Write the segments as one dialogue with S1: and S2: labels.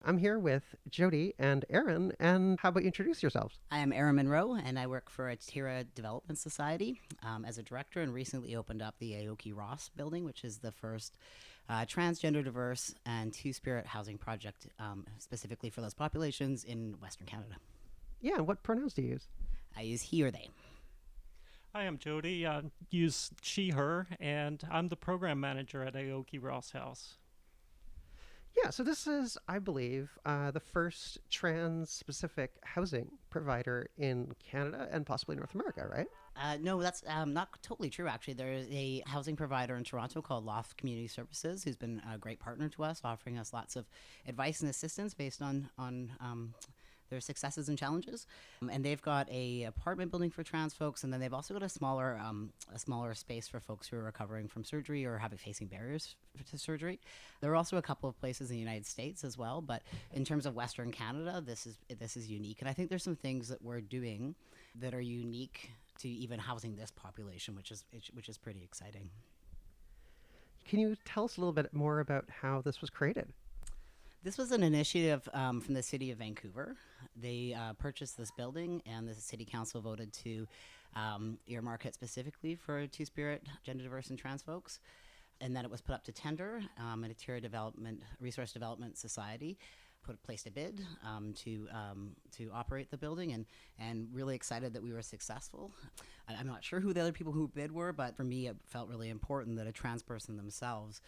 S1: I'm here with Jody and Aaron, and how about you introduce yourselves?
S2: I am Erin Monroe, and I work for Atira Development Society as a director, and recently opened up the Aoki Ross building, which is the first transgender, diverse, and two-spirit housing project specifically for those populations in Western Canada.
S1: Yeah, and what pronouns do you use?
S2: I use he or they.
S3: Hi, I'm Jody. Use she, her, and I'm the program manager at Aoki Ross House.
S1: Yeah, so this is, I believe, the first trans-specific housing provider in Canada and possibly North America, right?
S2: No, that's not totally true, actually. There is a housing provider in Toronto called Loft Community Services who's been a great partner to us, offering us lots of advice and assistance based on their successes and challenges. And they've got a apartment building for trans folks, and then they've also got a smaller space for folks who are recovering from surgery or having facing barriers to surgery. There are also a couple of places in the United States as well, but in terms of Western Canada, this is unique. And I think there's some things that we're doing that are unique to even housing this population, which is pretty exciting.
S1: Can you tell us a little bit more about how this was created?
S2: This was an initiative from the city of Vancouver. They purchased this building, and the city council voted to earmark it specifically for two-spirit, gender diverse, and trans folks. And then it was put up to tender, and Atira Resource Development Society placed a bid to operate the building, and really excited that we were successful. I'm not sure who the other people who bid were, but for me it felt really important that a trans person themselves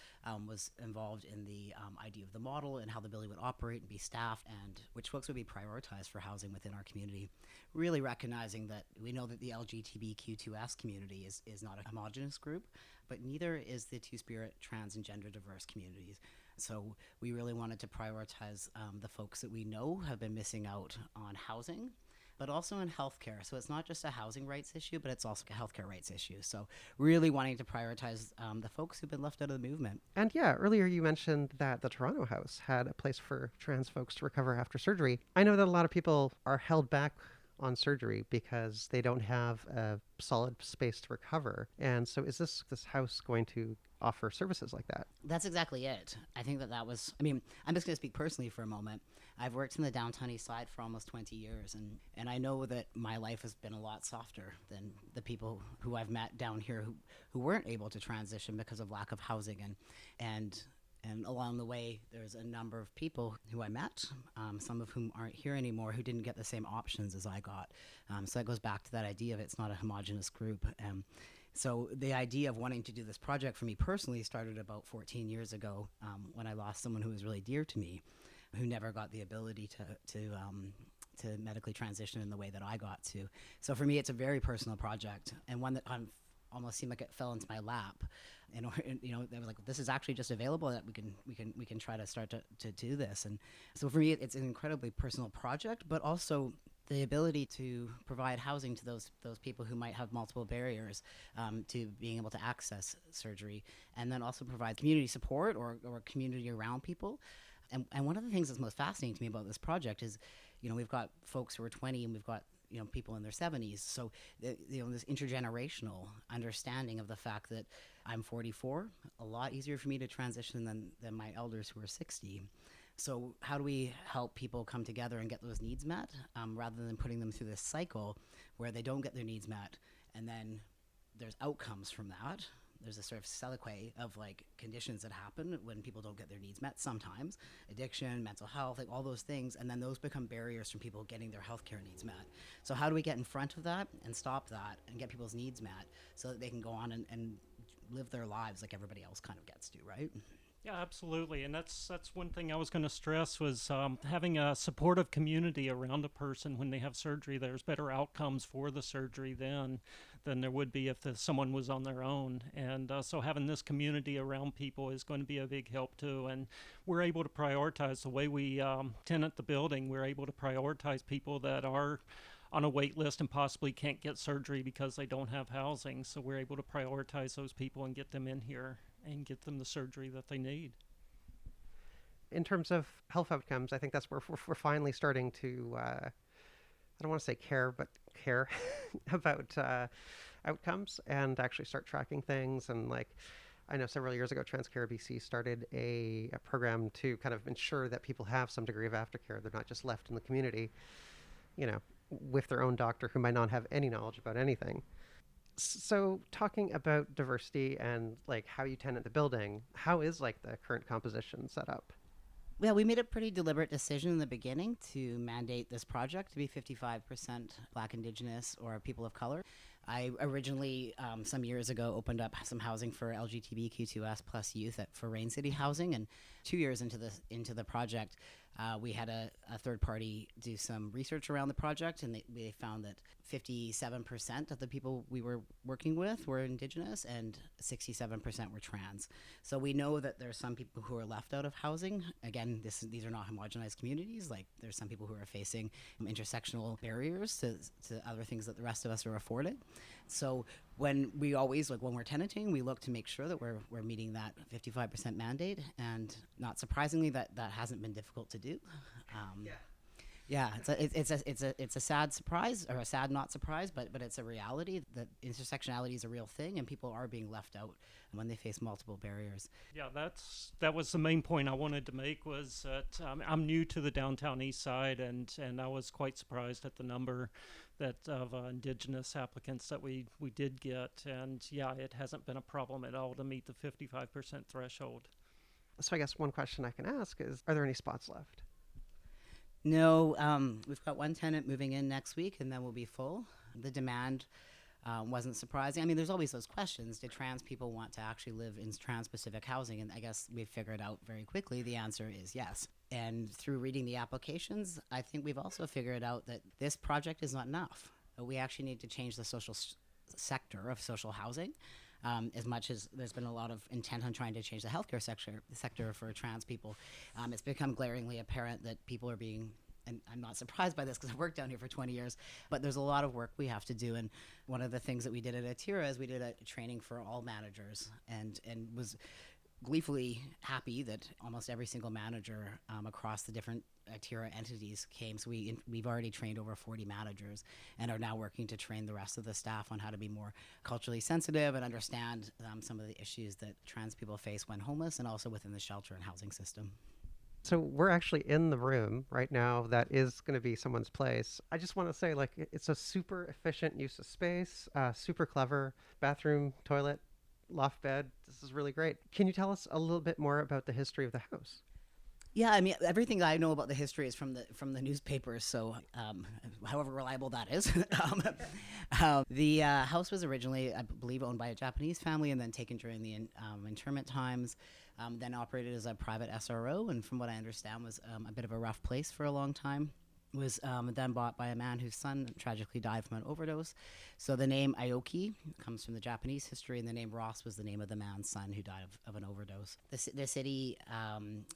S2: was involved in the idea of the model and how the building would operate and be staffed, and which folks would be prioritized for housing within our community. Really recognizing that we know that the LGBTQ2S community is not a homogenous group, but neither is the two-spirit, trans, and gender diverse communities. So we really wanted to prioritize the folks that we know have been missing out on housing, but also in healthcare. So it's not just a housing rights issue, but it's also a healthcare rights issue. So really wanting to prioritize the folks who've been left out of the movement.
S1: And yeah, earlier you mentioned that the Toronto House had a place for trans folks to recover after surgery. I know that a lot of people are held back on surgery because they don't have a solid space to recover. And so is this house going to offer services like that?
S2: That's exactly it. I think that was, I mean, I'm just going to speak personally for a moment. I've worked in the downtown east side for almost 20 years, and I know that my life has been a lot softer than the people who I've met down here who weren't able to transition because of lack of housing. And along the way, there's a number of people who I met, some of whom aren't here anymore, who didn't get the same options as I got. So that goes back to that idea of it's not a homogenous group. So the idea of wanting to do this project for me personally started about 14 years ago when I lost someone who was really dear to me, who never got the ability to medically transition in the way that I got to. So for me, it's a very personal project, and one that almost seemed like it fell into my lap. And they were like, this is actually just available, that we can try to start to do this. And so for me, it's an incredibly personal project, but also the ability to provide housing to those people who might have multiple barriers to being able to access surgery, and then also provide community support or community around people. And one of the things that's most fascinating to me about this project is, we've got folks who are 20, and we've got people in their 70s. So this intergenerational understanding of the fact that I'm 44, a lot easier for me to transition than my elders who are 60. So how do we help people come together and get those needs met, rather than putting them through this cycle where they don't get their needs met, and then there's outcomes from that. There's a sort of sequelae of like conditions that happen when people don't get their needs met sometimes, addiction, mental health, like all those things, and then those become barriers from people getting their healthcare needs met. So how do we get in front of that and stop that and get people's needs met so that they can go on and live their lives like everybody else kind of gets to, right?
S3: Yeah, absolutely, and that's one thing I was going to stress was having a supportive community around a person when they have surgery. There's better outcomes for the surgery than there would be if someone was on their own, and so having this community around people is going to be a big help too. And we're able to prioritize the way we tenant the building. We're able to prioritize people that are on a wait list and possibly can't get surgery because they don't have housing. So we're able to prioritize those people and get them in here and get them the surgery that they need.
S1: In terms of health outcomes, I think that's where we're finally starting to, I don't want to say care, but care about outcomes and actually start tracking things. And like, I know several years ago, Transcare BC started a program to kind of ensure that people have some degree of aftercare. They're not just left in the community, you know, with their own doctor who might not have any knowledge about anything. So talking about diversity and like how you tenant the building, how is like the current composition set up?
S2: Well, we made a pretty deliberate decision in the beginning to mandate this project to be 55% Black, Indigenous, or people of color. I originally, some years ago, opened up some housing for LGBTQ2S plus youth for Rain City Housing, and 2 years into the project, we had a third party do some research around the project, and they found that 57% of the people we were working with were Indigenous and 67% were trans. So we know that there's some people who are left out of housing. Again, these are not homogenized communities. Like there's some people who are facing intersectional barriers to other things that the rest of us are afforded. So when we're tenanting, we look to make sure that we're meeting that 55% mandate, and not surprisingly, that hasn't been difficult to do. Yeah, it's a sad surprise, or a sad not surprise, but it's a reality that intersectionality is a real thing, and people are being left out when they face multiple barriers.
S3: Yeah, that was the main point I wanted to make, was that I'm new to the downtown east side, and I was quite surprised at the number of Indigenous applicants that we did get, and yeah, it hasn't been a problem at all to meet the 55% threshold.
S1: So I guess one question I can ask is, are there any spots left?
S2: No, we've got one tenant moving in next week, and then we'll be full. The demand wasn't surprising. I mean, there's always those questions. Do trans people want to actually live in trans-specific housing? And I guess we figured out very quickly the answer is yes. And through reading the applications, I think we've also figured out that this project is not enough. We actually need to change the social sector of social housing. As much as there's been a lot of intent on trying to change the healthcare sector for trans people, it's become glaringly apparent that people are being, and I'm not surprised by this because I've worked down here for 20 years, but there's a lot of work we have to do. And one of the things that we did at Atira is we did a training for all managers, and was gleefully happy that almost every single manager across the different Atira entities came. So we've already trained over 40 managers, and are now working to train the rest of the staff on how to be more culturally sensitive and understand some of the issues that trans people face when homeless, and also within the shelter and housing system.
S1: So we're actually in the room right now that is going to be someone's place. I just want to say, like, it's a super efficient use of space, super clever bathroom, toilet, loft bed. This is really great. Can you tell us a little bit more about the history of the house?
S2: Yeah, I mean, everything I know about the history is from the newspapers. So, however reliable that is, the house was originally, I believe, owned by a Japanese family, and then taken during the internment times. Then operated as a private SRO, and from what I understand, was a bit of a rough place for a long time. Was then bought by a man whose son tragically died from an overdose. So the name Aoki comes from the Japanese history, and the name Ross was the name of the man's son who died of an overdose. The city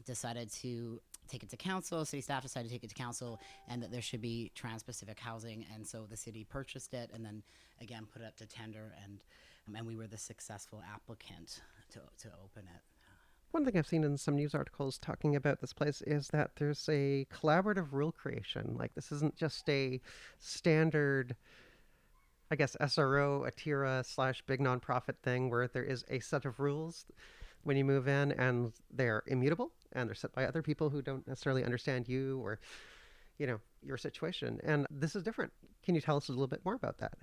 S2: decided to take it to council, city staff decided to take it to council, and that there should be trans-specific housing, and so the city purchased it, and then again put it up to tender, and we were the successful applicant to open it.
S1: One thing I've seen in some news articles talking about this place is that there's a collaborative rule creation. Like, this isn't just a standard, I guess, SRO, Atira / big nonprofit thing where there is a set of rules when you move in, and they're immutable, and they're set by other people who don't necessarily understand you or, your situation. And this is different. Can you tell us a little bit more about that?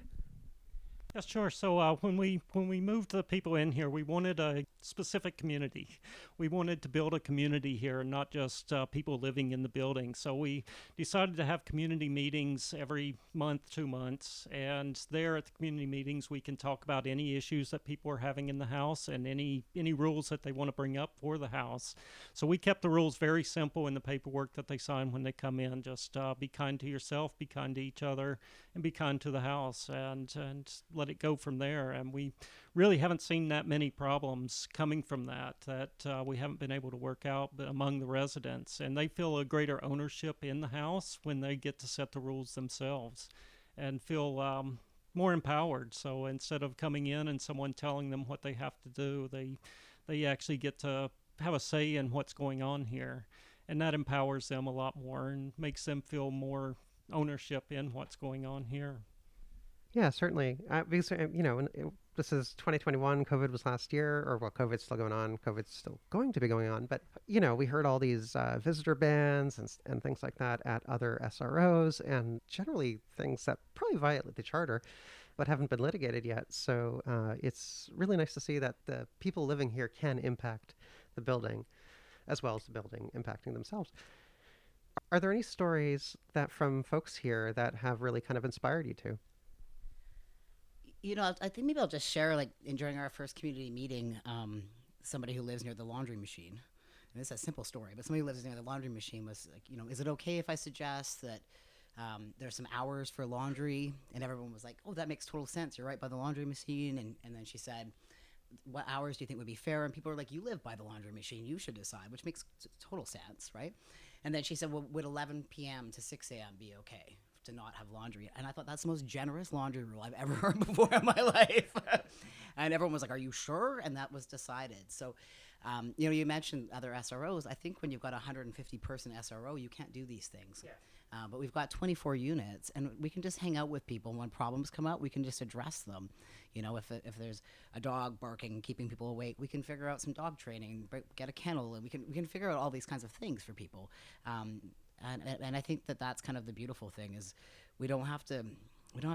S3: Yes, sure. So when we moved the people in here, we wanted a specific community. We wanted to build a community here, not just people living in the building. So we decided to have community meetings every month, 2 months, and there at the community meetings we can talk about any issues that people are having in the house and any rules that they want to bring up for the house. So we kept the rules very simple in the paperwork that they sign when they come in. Just be kind to yourself, be kind to each other, and be kind to the house, and let it go from there. And we really haven't seen that many problems coming from that we haven't been able to work out among the residents, and they feel a greater ownership in the house when they get to set the rules themselves and feel more empowered. So instead of coming in and someone telling them what they have to do, they actually get to have a say in what's going on here, and that empowers them a lot more and makes them feel more ownership in what's going on here.
S1: Yeah, certainly. Because, This is 2021. COVID was last year, or well, COVID's still going on. COVID's still going to be going on. But, we heard all these visitor bans and things like that at other SROs, and generally things that probably violate the charter, but haven't been litigated yet. So it's really nice to see that the people living here can impact the building as well as the building impacting themselves. Are there any stories that from folks here that have really kind of inspired you to?
S2: I think maybe I'll just share, like, during our first community meeting, somebody who lives near the laundry machine. And this is a simple story, but somebody who lives near the laundry machine was like, is it okay if I suggest that there's some hours for laundry? And everyone was like, oh, that makes total sense. You're right by the laundry machine. And then she said, what hours do you think would be fair? And people are like, you live by the laundry machine. You should decide, which makes total sense, right? And then she said, well, would 11 p.m. to 6 a.m. be okay to not have laundry? And I thought that's the most generous laundry rule I've ever heard before in my life. And everyone was like, are you sure? And that was decided. So, you mentioned other SROs. I think when you've got a 150-person SRO, you can't do these things. Yeah. But we've got 24 units, and we can just hang out with people. When problems come up, we can just address them. If there's a dog barking and keeping people awake, we can figure out some dog training, get a kennel, and we can figure out all these kinds of things for people. And I think that's kind of the beautiful thing is we don't have to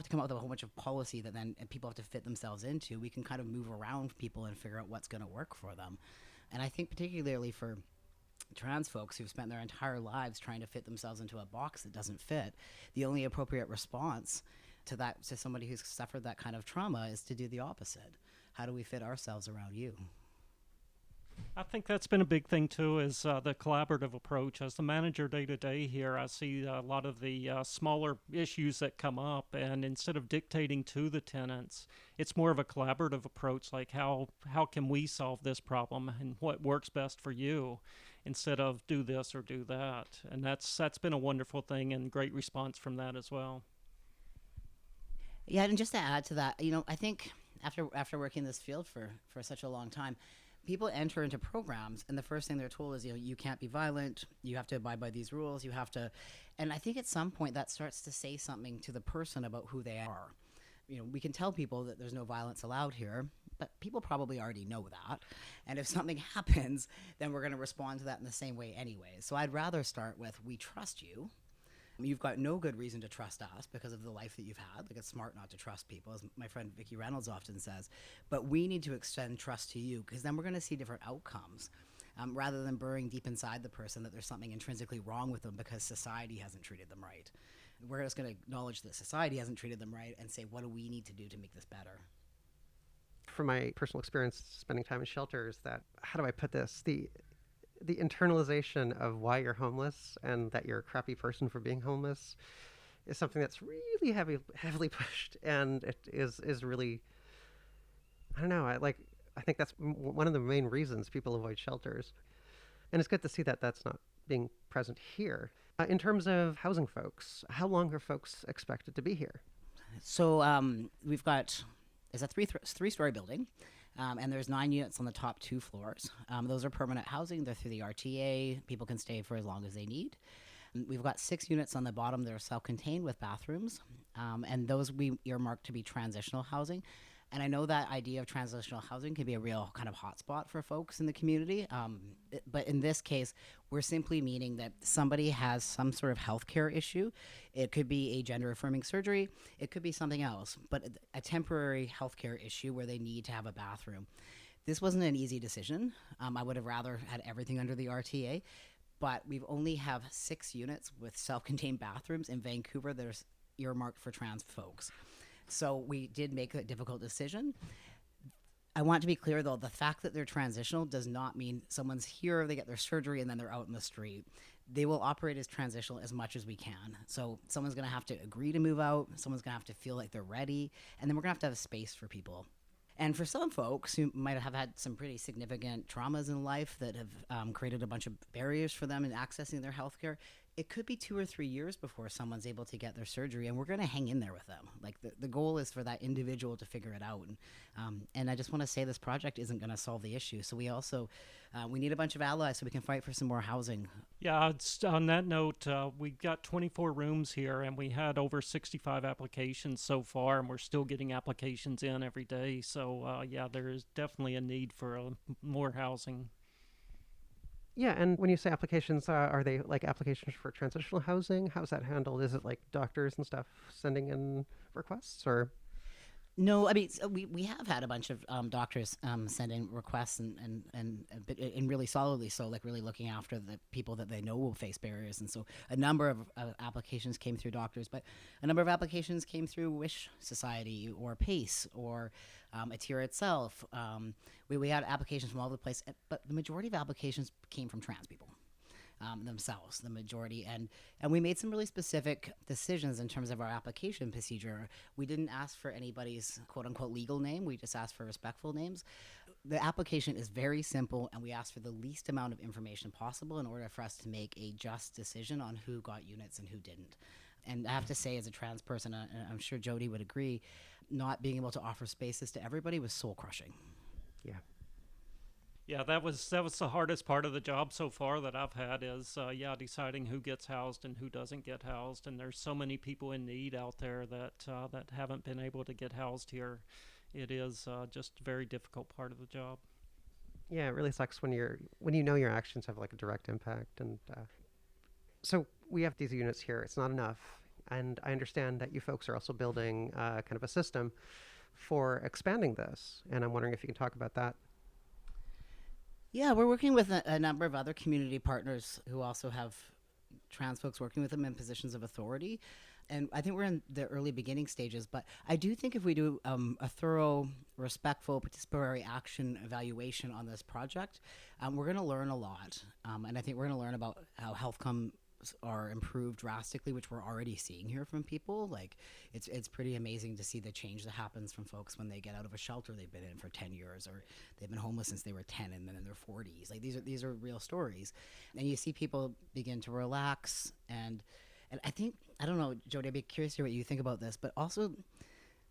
S2: come up with a whole bunch of policy that then people have to fit themselves into. We can kind of move around people and figure out what's going to work for them. And I think particularly for trans folks who've spent their entire lives trying to fit themselves into a box that doesn't fit, the only appropriate response to somebody who's suffered that kind of trauma is to do the opposite. How do we fit ourselves around you?
S3: I think that's been a big thing too, is the collaborative approach. As the manager day to day here, I see a lot of the smaller issues that come up, and instead of dictating to the tenants, it's more of a collaborative approach, like how can we solve this problem and what works best for you, instead of do this or do that. And that's been a wonderful thing, and great response from that as well.
S2: Yeah, and just to add to that, I think after working in this field for such a long time, people enter into programs, and the first thing they're told is, you can't be violent, you have to abide by these rules, you have to, and I think at some point that starts to say something to the person about who they are. We can tell people that there's no violence allowed here, but people probably already know that. And if something happens, then we're going to respond to that in the same way anyway. So I'd rather start with, we trust you. You've got no good reason to trust us because of the life that you've had. Like, it's smart not to trust people, as my friend Vicki Reynolds often says. But we need to extend trust to you, because then we're going to see different outcomes, rather than burying deep inside the person that there's something intrinsically wrong with them because society hasn't treated them right. We're just going to acknowledge that society hasn't treated them right and say, what do we need to do to make this better?
S1: From my personal experience spending time in shelters, that, how do I put this? The internalization of why you're homeless and that you're a crappy person for being homeless is something that's really heavily pushed, and it is really, I don't know, I think that's one of the main reasons people avoid shelters. And it's good to see that that's not being present here. In terms of housing folks, how long are folks expected to be here?
S2: So we've got, it's a three-story building. And there's 9 units on the top 2 floors. Those are permanent housing. They're through the RTA. People can stay for as long as they need. We've got 6 units on the bottom that are self-contained with bathrooms. And those we earmarked to be transitional housing. And I know that idea of transitional housing can be a real kind of hotspot for folks in the community. But in this case, we're simply meaning that somebody has some sort of healthcare issue. It could be a gender-affirming surgery. It could be something else, but a temporary healthcare issue where they need to have a bathroom. This wasn't an easy decision. I would have rather had everything under the RTA, but we've only have 6 units with self-contained bathrooms in Vancouver that are earmarked for trans folks. So we did make a difficult decision. I want to be clear, though, the fact that they're transitional does not mean someone's here, they get their surgery, and then they're out in the street. They will operate as transitional as much as we can. So someone's going to have to agree to move out. Someone's going to have to feel like they're ready. And then we're going to have a space for people. And for some folks who might have had some pretty significant traumas in life that have created a bunch of barriers for them in accessing their healthcare, it could be 2 or 3 years before someone's able to get their surgery, and we're going to hang in there with them. Like the goal is for that individual to figure it out. And I just want to say this project isn't going to solve the issue. So we also, we need a bunch of allies so we can fight for some more housing.
S3: Yeah, on that note, we've got 24 rooms here, and we had over 65 applications so far, and we're still getting applications in every day. So, yeah, there is definitely a need for more housing.
S1: Yeah, and when you say applications, are they like applications for transitional housing? How's that handled? Is it like doctors and stuff sending in requests, or?
S2: No, I mean, we have had a bunch of doctors send in requests and really solidly so, like really looking after the people that they know will face barriers. And so a number of applications came through doctors, but a number of applications came through Wish Society or PACE or ATIRA itself. We had applications from all over the place, but the majority of applications came from trans people. Themselves, the majority, and we made some really specific decisions in terms of our application procedure. We didn't ask for anybody's quote-unquote legal name. We just asked for respectful names. The application is very simple, and we asked for the least amount of information possible in order for us to make a just decision on who got units and who didn't. And I have to say, as a trans person, and I'm sure Jody would agree, not being able to offer spaces to everybody was soul-crushing.
S1: Yeah.
S3: Yeah, that was the hardest part of the job so far that I've had is, deciding who gets housed and who doesn't get housed. And there's so many people in need out there that haven't been able to get housed here. It is just a very difficult part of the job.
S1: Yeah, it really sucks when you know your actions have like a direct impact. And so we have these units here. It's not enough. And I understand that you folks are also building kind of a system for expanding this. And I'm wondering if you can talk about that.
S2: Yeah, we're working with a number of other community partners who also have trans folks working with them in positions of authority. And I think we're in the early beginning stages, but I do think if we do a thorough, respectful, participatory action evaluation on this project, we're going to learn a lot. And I think we're going to learn about how health are improved drastically, which we're already seeing here from people. Like it's pretty amazing to see the change that happens from folks when they get out of a shelter they've been in for 10 years, or they've been homeless since they were 10 and then in their 40s. Like these are real stories. And you see people begin to relax. And I think, I don't know, Jody, I'd be curious to hear what you think about this, but also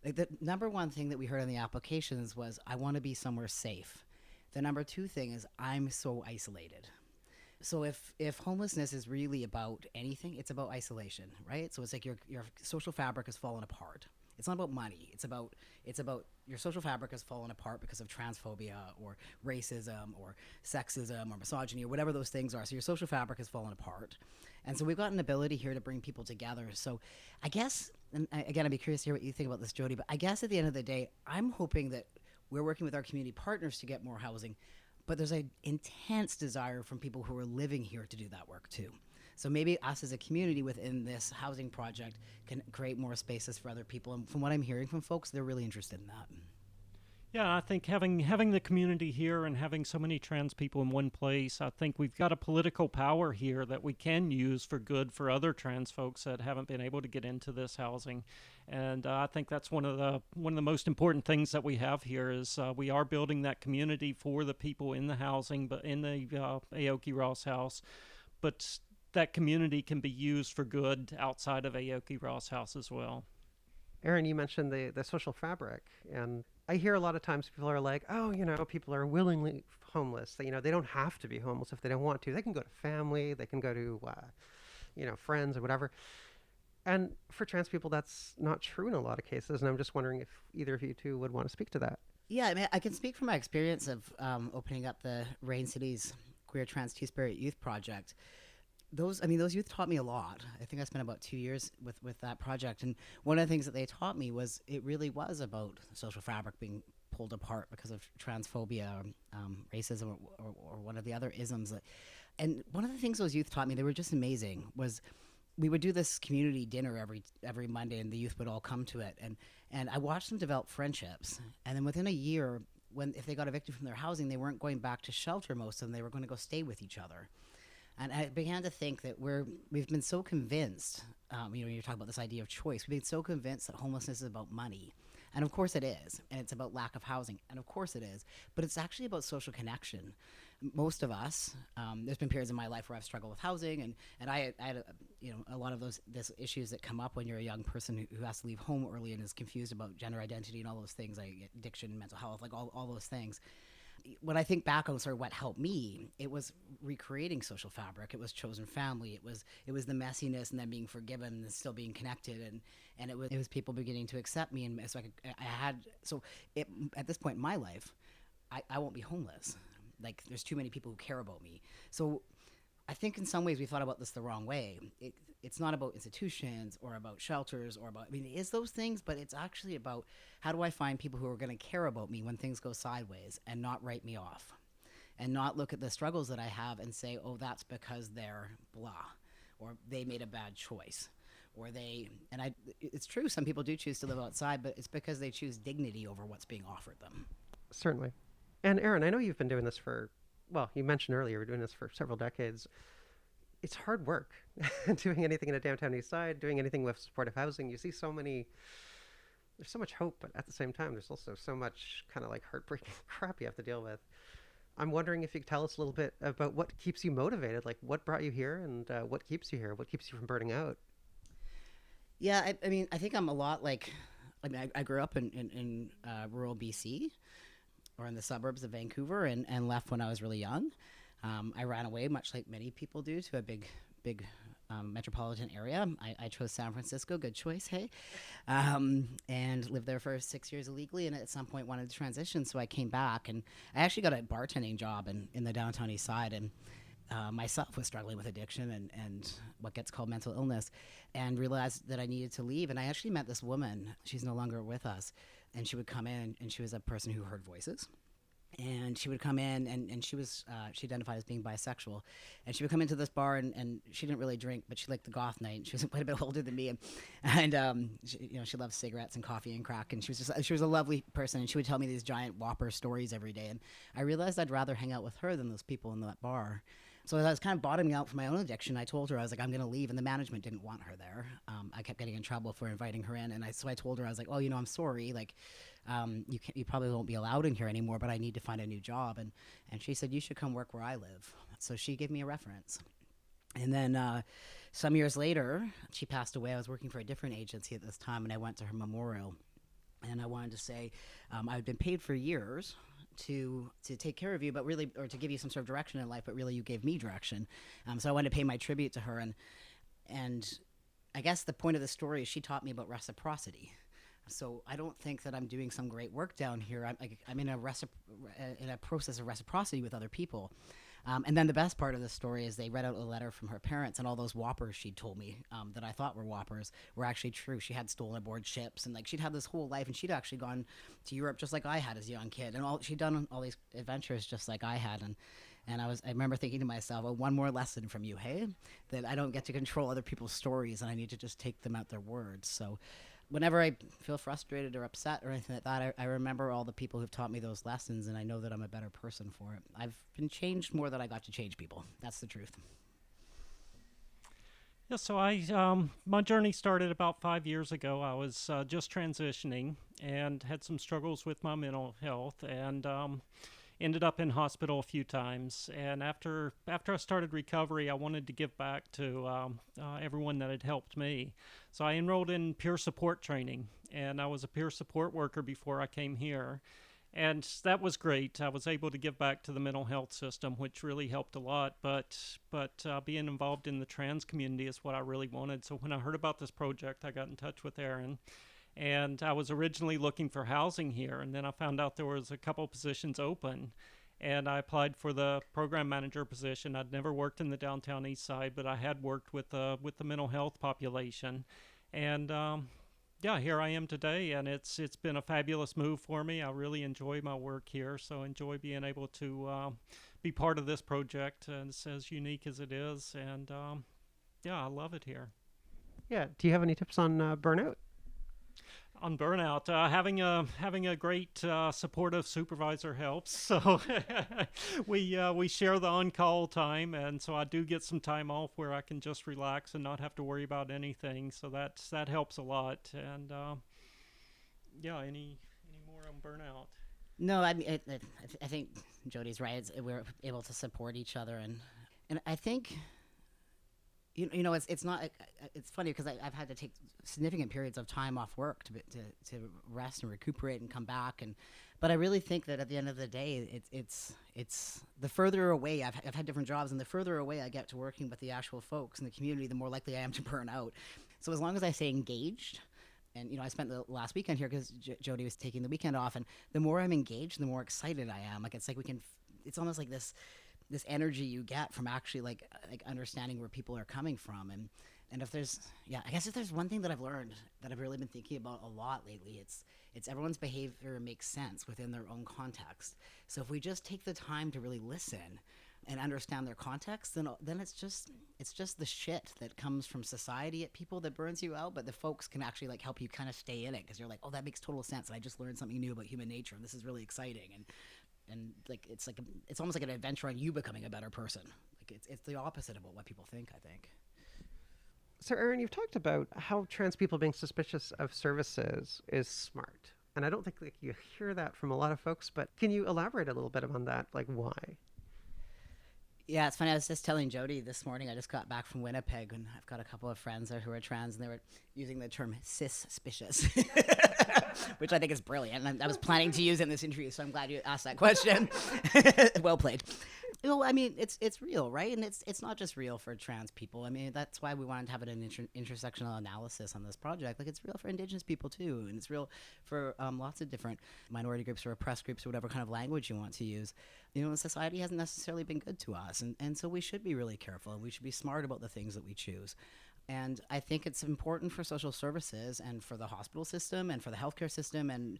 S2: like the number one thing that we heard in the applications was, I want to be somewhere safe. The number two thing is, I'm so isolated. So if homelessness is really about anything, it's about isolation, right? So it's like your social fabric has fallen apart. It's not about money. It's about your social fabric has fallen apart because of transphobia or racism or sexism or misogyny or whatever those things are. So your social fabric has fallen apart. And so we've got an ability here to bring people together. So I guess, and again, I'd be curious to hear what you think about this, Jody, but I guess at the end of the day, I'm hoping that we're working with our community partners to get more housing, but there's an intense desire from people who are living here to do that work too. So maybe us as a community within this housing project can create more spaces for other people. And from what I'm hearing from folks, they're really interested in that.
S3: Yeah, I think having the community here and having so many trans people in one place, I think we've got a political power here that we can use for good for other trans folks that haven't been able to get into this housing. And I think that's one of the most important things that we have here is we are building that community for the people in the housing, but in the Aoki Ross House. But that community can be used for good outside of Aoki Ross House as well.
S1: Aaron, you mentioned the social fabric, and I hear a lot of times people are like, oh, people are willingly homeless. They don't have to be homeless if they don't want to. They can go to family, they can go to, friends or whatever. And for trans people, that's not true in a lot of cases. And I'm just wondering if either of you two would want to speak to that.
S2: Yeah, I mean, I can speak from my experience of opening up the Rain City's Queer Trans Two-Spirit Youth Project. Those youth taught me a lot. I think I spent about 2 years with that project. And one of the things that they taught me was it really was about social fabric being pulled apart because of transphobia, racism, or one of the other isms. And one of the things those youth taught me, they were just amazing, was we would do this community dinner every Monday, and the youth would all come to it. And I watched them develop friendships. And then within a year, if they got evicted from their housing, they weren't going back to shelter, most of them. They were going to go stay with each other. And I began to think that we've been so convinced, you're talking about this idea of choice, we've been so convinced that homelessness is about money. And of course it is. And it's about lack of housing. And of course it is. But it's actually about social connection. most of us, there's been periods in my life where I've struggled with housing, and I had a lot of those issues that come up when you're a young person who has to leave home early and is confused about gender identity and all those things, like addiction, mental health, like all those things. When I think back on sort of what helped me, it was recreating social fabric. It was chosen family. It was the messiness and then being forgiven and still being connected, and it was people beginning to accept me, and so at this point in my life, I won't be homeless. Like, there's too many people who care about me. So I think in some ways we thought about this the wrong way. It's not about institutions or about shelters or about, I mean, it is those things, but it's actually about how do I find people who are going to care about me when things go sideways and not write me off and not look at the struggles that I have and say, oh, that's because they're blah, or they made a bad choice, or it's true, some people do choose to live outside, but it's because they choose dignity over what's being offered them.
S1: Certainly. And Aaron, I know you've been doing this you mentioned earlier, you're doing this for several decades. It's hard work doing anything in a downtown east side, doing anything with supportive housing. You see there's so much hope, but at the same time, there's also so much kind of like heartbreaking crap you have to deal with. I'm wondering if you could tell us a little bit about what keeps you motivated, like what brought you here and what keeps you here, what keeps you from burning out.
S2: Yeah, I mean, I think I'm a lot like, I grew up in rural BC, or in the suburbs of Vancouver, and left when I was really young. I ran away, much like many people do, to a big metropolitan area. I chose San Francisco, good choice, hey? And lived there for 6 years illegally, and at some point wanted to transition, so I came back, and I actually got a bartending job in the downtown east side, and myself was struggling with addiction and what gets called mental illness, and realized that I needed to leave. And I actually met this woman. She's no longer with us, and she would come in, and she was a person who heard voices. And she would come in, and she identified as being bisexual, and she would come into this bar, and she didn't really drink, but she liked the goth night, and she was quite a bit older than me, and she loved cigarettes and coffee and crack, and she was a lovely person, and she would tell me these giant Whopper stories every day, and I realized I'd rather hang out with her than those people in that bar. So as I was kind of bottoming out for my own addiction, I told her, I was like, I'm going to leave, and the management didn't want her there. I kept getting in trouble for inviting her in, and so I told her, I was like, oh, I'm sorry, like, you probably won't be allowed in here anymore, but I need to find a new job. And she said, you should come work where I live. So she gave me a reference. And then some years later, she passed away. I was working for a different agency at this time, and I went to her memorial. And I wanted to say, I've been paid for years to take care of you, but really, or to give you some sort of direction in life, but really you gave me direction. So I wanted to pay my tribute to her. And I guess the point of the story is she taught me about reciprocity. So I don't think that I'm doing some great work down here. I'm in a process of reciprocity with other people. And then the best part of the story is they read out a letter from her parents, and all those Whoppers she'd told me that I thought were Whoppers were actually true. She had stolen aboard ships, and like she'd had this whole life, and she'd actually gone to Europe just like I had as a young kid, and she'd done all these adventures just like I had. And I remember thinking to myself, oh, one more lesson from you, hey? That I don't get to control other people's stories, and I need to just take them at their words. So whenever I feel frustrated or upset or anything like that, I remember all the people who've taught me those lessons, and I know that I'm a better person for it. I've been changed more than I got to change people. That's the truth.
S3: Yeah, so my journey started about 5 years ago. I was just transitioning and had some struggles with my mental health, and ended up in hospital a few times. And after I started recovery, I wanted to give back to everyone that had helped me. So I enrolled in peer support training, and I was a peer support worker before I came here. And that was great. I was able to give back to the mental health system, which really helped a lot. But being involved in the trans community is what I really wanted. So when I heard about this project, I got in touch with Aaron. And I was originally looking for housing here, and then I found out there was a couple positions open, and I applied for the program manager position. I'd never worked in the downtown east side, but I had worked with the mental health population, and here I am today, and it's been a fabulous move for me. I really enjoy my work here, so enjoy being able to be part of this project, and it's as unique as it is, and I love it here.
S1: Yeah. Do you have any tips on burnout?
S3: On burnout, having a great supportive supervisor helps. So we share the on-call time, and so I do get some time off where I can just relax and not have to worry about anything. So that helps a lot. And any more on burnout?
S2: No, I mean, I think Jody's right. We're able to support each other, and I think, you know, it's not. It's funny because I've had to take significant periods of time off work to rest and recuperate and come back, but I really think that at the end of the day, it's the further away I've had different jobs, and the further away I get to working with the actual folks in the community, the more likely I am to burn out. So as long as I stay engaged. And, you know, I spent the last weekend here because Jody was taking the weekend off. And the more I'm engaged, the more excited I am. Like, it's like it's almost like this energy you get from actually like understanding where people are coming from. And if there's, I guess if there's one thing that I've learned that I've really been thinking about a lot lately, it's everyone's behavior makes sense within their own context. So if we just take the time to really listen and understand their context, then it's just the shit that comes from society at people that burns you out. But the folks can actually like help you kind of stay in it because you're like, oh, that makes total sense, and I just learned something new about human nature, and this is really exciting. And like it's almost like an adventure on you becoming a better person. Like it's the opposite of what people think, I think.
S1: So, Erin, you've talked about how trans people being suspicious of services is smart, and I don't think like you hear that from a lot of folks. But can you elaborate a little bit on that? Like, why?
S2: Yeah, it's funny. I was just telling Jody this morning. I just got back from Winnipeg, and I've got a couple of friends there who are trans, and they were using the term cis-spicious, which I think is brilliant. And I was planning to use it in this interview, so I'm glad you asked that question. Well played. Well, I mean, it's real, right? And it's not just real for trans people. I mean, that's why we wanted to have an intersectional analysis on this project. Like, it's real for Indigenous people too, and it's real for lots of different minority groups or oppressed groups or whatever kind of language you want to use. You know, society hasn't necessarily been good to us, and so we should be really careful, and we should be smart about the things that we choose. And I think it's important for social services and for the hospital system and for the healthcare system and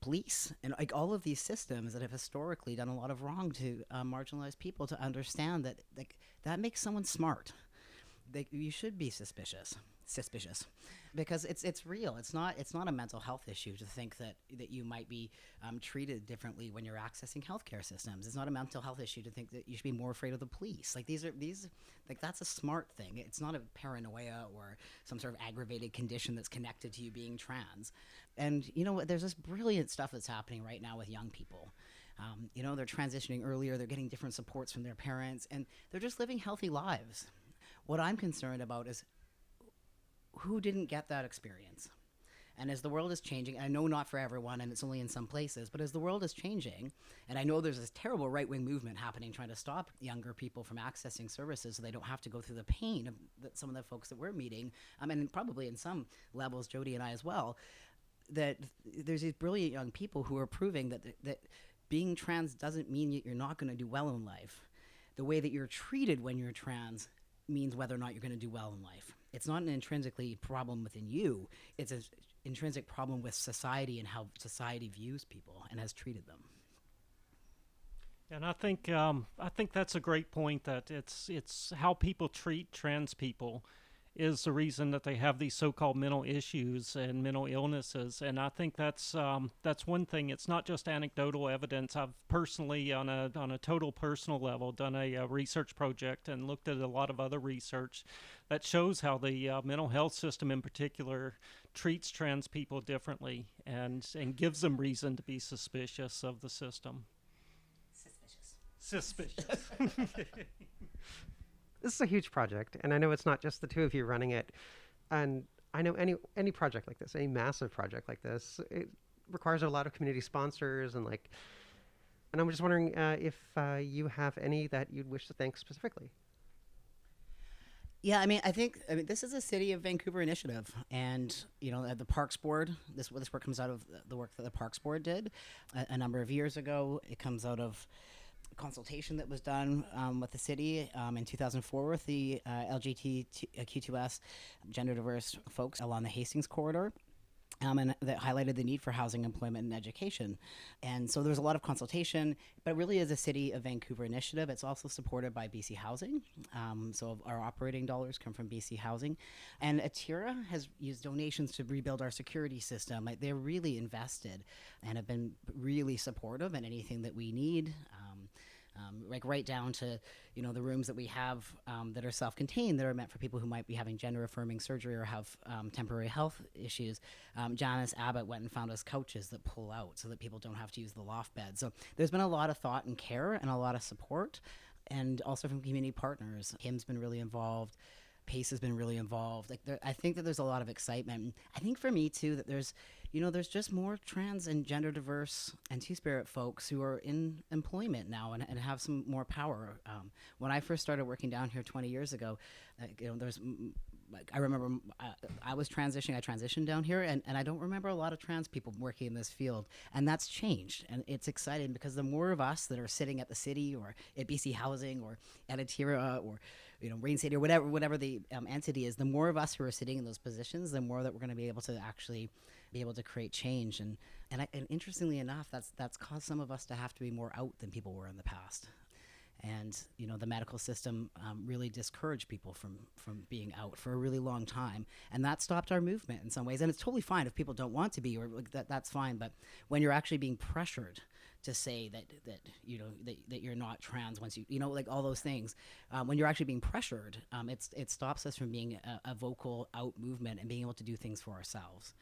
S2: police and like all of these systems that have historically done a lot of wrong to marginalized people to understand that like that makes someone smart. You should be suspicious because it's real. It's not a mental health issue to think that you might be treated differently when you're accessing healthcare systems. It's not a mental health issue to think that you should be more afraid of the police. Like these like that's a smart thing. It's not a paranoia or some sort of aggravated condition that's connected to you being trans. And you know what? There's this brilliant stuff that's happening right now with young people. You know, they're transitioning earlier. They're getting different supports from their parents, and they're just living healthy lives. What I'm concerned about is who didn't get that experience. And as the world is changing, I know not for everyone, and it's only in some places, but as the world is changing, and I know there's this terrible right-wing movement happening trying to stop younger people from accessing services so they don't have to go through the pain of some of the folks that we're meeting, and probably in some levels, Jody and I as well, that there's these brilliant young people who are proving that being trans doesn't mean you're not going to do well in life. The way that you're treated when you're trans means whether or not you're going to do well in life. It's not an intrinsically problem within you. It's an intrinsic problem with society and how society views people and has treated them.
S3: And I think that's a great point, that it's how people treat trans people is the reason that they have these so-called mental issues and mental illnesses. And I think that's one thing. It's not just anecdotal evidence. I've personally, on a total personal level, done a research project and looked at a lot of other research that shows how the mental health system in particular treats trans people differently and gives them reason to be suspicious of the system. Suspicious.
S1: This is a huge project, and I know it's not just the two of you running it. And I know any project like this, any massive project like this, it requires a lot of community sponsors and I'm just wondering if you have any that you'd wish to thank specifically.
S2: Yeah, I mean, this is a City of Vancouver initiative, and you know, the Parks Board. This work comes out of the work that the Parks Board did a number of years ago. It comes out of consultation that was done with the city in 2004 with the LGBTQ2S gender diverse folks along the Hastings corridor. And that highlighted the need for housing, employment, and education. And so there was a lot of consultation, but it really is a City of Vancouver initiative. It's also supported by BC Housing. So our operating dollars come from BC Housing. And Atira has used donations to rebuild our security system. They're really invested and have been really supportive in anything that we need. like right down to, the rooms that we have that are self-contained that are meant for people who might be having gender-affirming surgery or have temporary health issues. Janice Abbott went and found us couches that pull out so that people don't have to use the loft bed. So there's been a lot of thought and care and a lot of support, and also from community partners. Kim's been really involved. Pace has been really involved. I think that there's a lot of excitement. I think for me too that there's just more trans and gender diverse and two-spirit folks who are in employment now and have some more power. When I first started working down here 20 years ago, I remember I was transitioning. I transitioned down here, and I don't remember a lot of trans people working in this field. And that's changed, and it's exciting because the more of us that are sitting at the city or at BC Housing or at Atira or Rain City or whatever the entity is, the more of us who are sitting in those positions, the more that we're going to be able to actually be able to create change. And interestingly enough, that's caused some of us to have to be more out than people were in the past. And the medical system really discouraged people from being out for a really long time, and that stopped our movement in some ways. And it's totally fine if people don't want to be, or that's fine. But when you're actually being pressured to say that you're not trans, once like all those things, when you're actually being pressured, it stops us from being a vocal out movement and being able to do things for ourselves.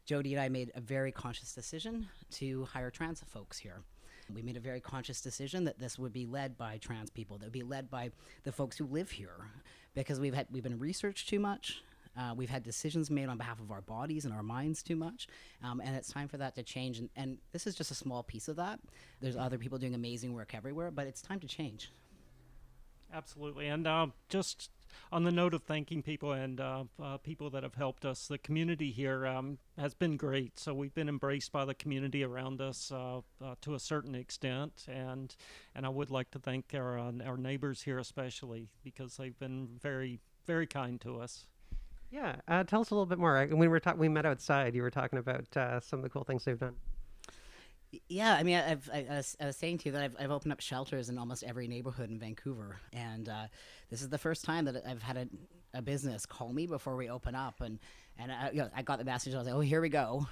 S2: Jody and I made a very conscious decision to hire trans folks here. We made a very conscious decision that this would be led by trans people, that would be led by the folks who live here, because we've been researched too much. We've had decisions made on behalf of our bodies and our minds too much, and it's time for that to change. And this is just a small piece of that. There's other people doing amazing work everywhere, but it's time to change.
S3: Absolutely. And just on the note of thanking people and people that have helped us, the community here has been great. So we've been embraced by the community around us to a certain extent, and I would like to thank our neighbors here especially, because they've been very, very kind to us.
S1: Yeah, tell us a little bit more. When we met outside, you were talking about some of the cool things they've done.
S2: Yeah, I mean, I was saying to you that I've opened up shelters in almost every neighborhood in Vancouver, and this is the first time that I've had a business call me before we open up, and I got the message. I was like, oh, here we go.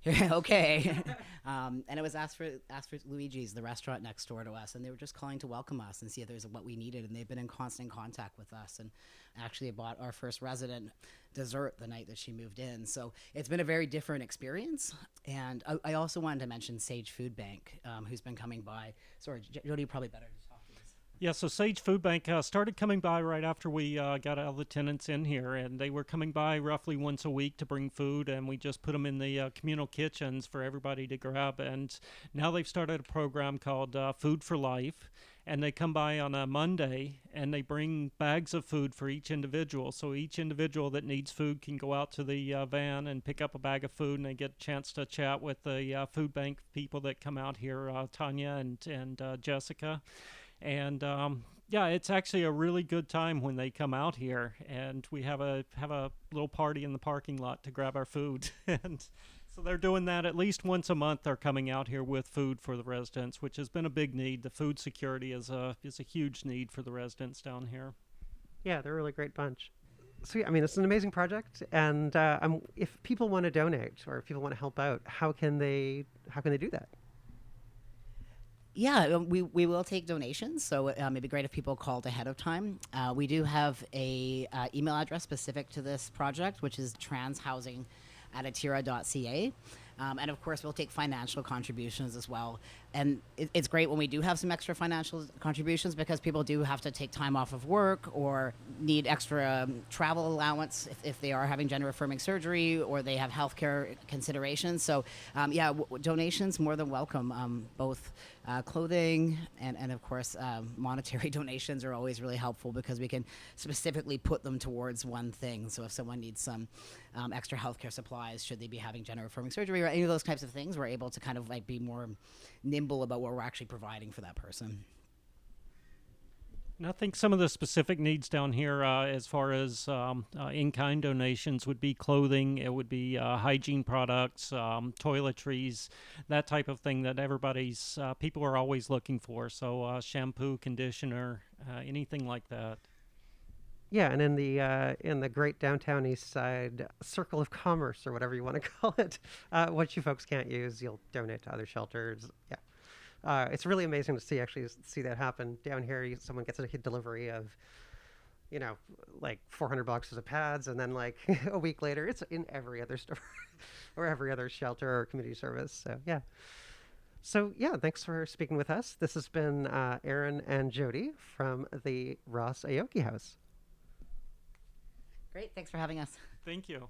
S2: Okay. And it was asked for Luigi's, the restaurant next door to us, and they were just calling to welcome us and see if there's what we needed, and they've been in constant contact with us, and actually bought our first resident dessert the night that she moved in. So it's been a very different experience. And I also wanted to mention Sage Food Bank, who's been coming by. Sorry, Jody, probably better to talk to this.
S3: Yeah, so Sage Food Bank started coming by right after we got all the tenants in here, and they were coming by roughly once a week to bring food, and we just put them in the communal kitchens for everybody to grab. And now they've started a program called Food for Life, and they come by on a Monday, and they bring bags of food for each individual. So each individual that needs food can go out to the van and pick up a bag of food, and they get a chance to chat with the food bank people that come out here, Tanya and Jessica. And yeah, it's actually a really good time when they come out here, and we have a little party in the parking lot to grab our food. And so they're doing that at least once a month. They're coming out here with food for the residents, which has been a big need. The food security is a huge need for the residents down here.
S1: Yeah, they're a really great bunch. So yeah, I mean, it's an amazing project, and if people want to donate or if people want to help out, how can they do that?
S2: Yeah, we will take donations, so it'd be great if people called ahead of time. We do have a email address specific to this project, which is transhousing@atira.ca. And of course, we'll take financial contributions as well. And it's great when we do have some extra financial contributions, because people do have to take time off of work or need extra travel allowance if they are having gender affirming surgery or they have healthcare considerations. So yeah, donations more than welcome. Both clothing and of course monetary donations are always really helpful, because we can specifically put them towards one thing. So if someone needs some extra healthcare supplies, should they be having gender affirming surgery or any of those types of things, we're able to kind of like be more nimble about what we're actually providing for that person.
S3: And I think some of the specific needs down here, as far as in-kind donations, would be clothing, it would be hygiene products, toiletries, that type of thing that people are always looking for. So shampoo, conditioner, anything like that.
S1: Yeah, and in the great downtown east side circle of commerce, or whatever you want to call it, what you folks can't use, you'll donate to other shelters. Yeah. It's really amazing to see that happen down here. Someone gets a delivery of, like 400 boxes of pads, and then like a week later, it's in every other store or every other shelter or community service. So yeah. So yeah, thanks for speaking with us. This has been Aaron and Jody from the Ross Aoki House.
S2: Great. Thanks for having us.
S3: Thank you.